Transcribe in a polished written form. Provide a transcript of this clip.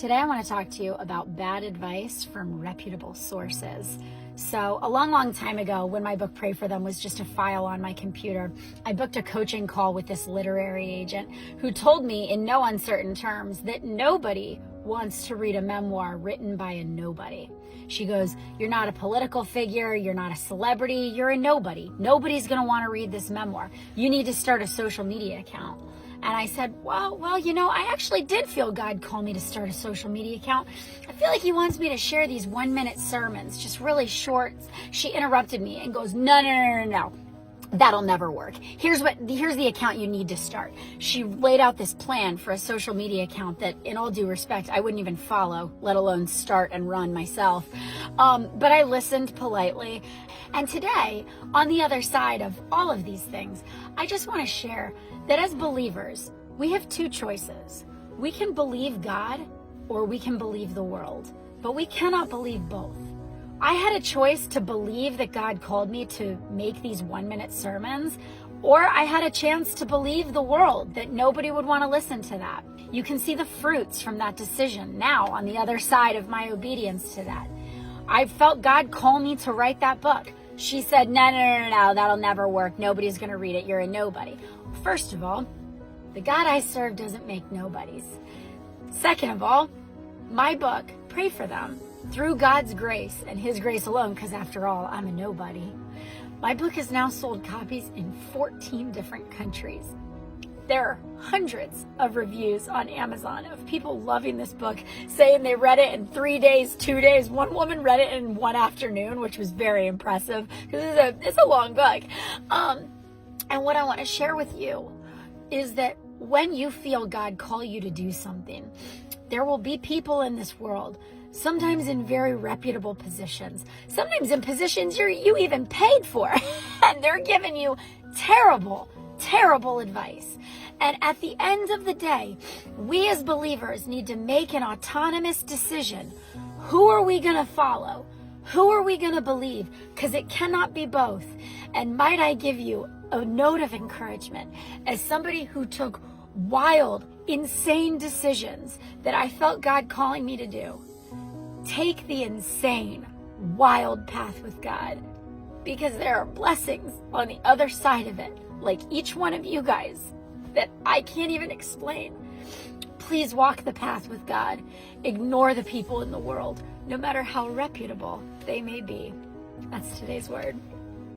Today I want to talk to you about bad advice from reputable sources. So a long time ago, when my book Pray For Them was just a file on my computer, I booked a coaching call with this literary agent who told me in no uncertain terms that nobody wants to read a memoir written by a nobody. She goes, "You're not a political figure, you're not a celebrity, you're a nobody. Nobody's going to want to read this memoir. You need to start a social media account." And I said, well, I actually did feel God call me to start a social media account. I feel like he wants me to share these 1-minute sermons, just really short. She interrupted me and goes, no. That'll never work. Here's the account you need to start. She laid out this plan for a social media account that, in all due respect, I wouldn't even follow, let alone start and run myself. But I listened politely. And today, on the other side of all of these things, I just want to share that as believers, we have two choices. We can believe God or we can believe the world, but we cannot believe both. I had a choice to believe that God called me to make these 1-minute sermons, or I had a chance to believe the world, that nobody would want to listen to that. You can see the fruits from that decision now on the other side of my obedience to that. I felt God call me to write that book. She said, no, that'll never work. Nobody's going to read it. You're a nobody. First of all, the God I serve doesn't make nobodies. Second of all, my book, Pray For Them, through God's grace and his grace alone, because after all, I'm a nobody. My book has now sold copies in 14 different countries. There are hundreds of reviews on Amazon of people loving this book, saying they read it in 3 days, 2 days. One woman read it in one afternoon, which was very impressive because it's a long book. And what I want to share with you is that when you feel God call you to do something, there will be people in this world, sometimes in very reputable positions, sometimes in positions you even paid for, and they're giving you terrible advice. And at the end of the day, we as believers need to make an autonomous decision. Who are we going to follow? Who are we going to believe? Because it cannot be both. And might I give you a note of encouragement as somebody who took wild, insane decisions that I felt God calling me to do. Take the insane, wild path with God, because there are blessings on the other side of it, like each one of you guys, that I can't even explain. Please walk the path with God. Ignore the people in the world, no matter how reputable they may be. That's today's word.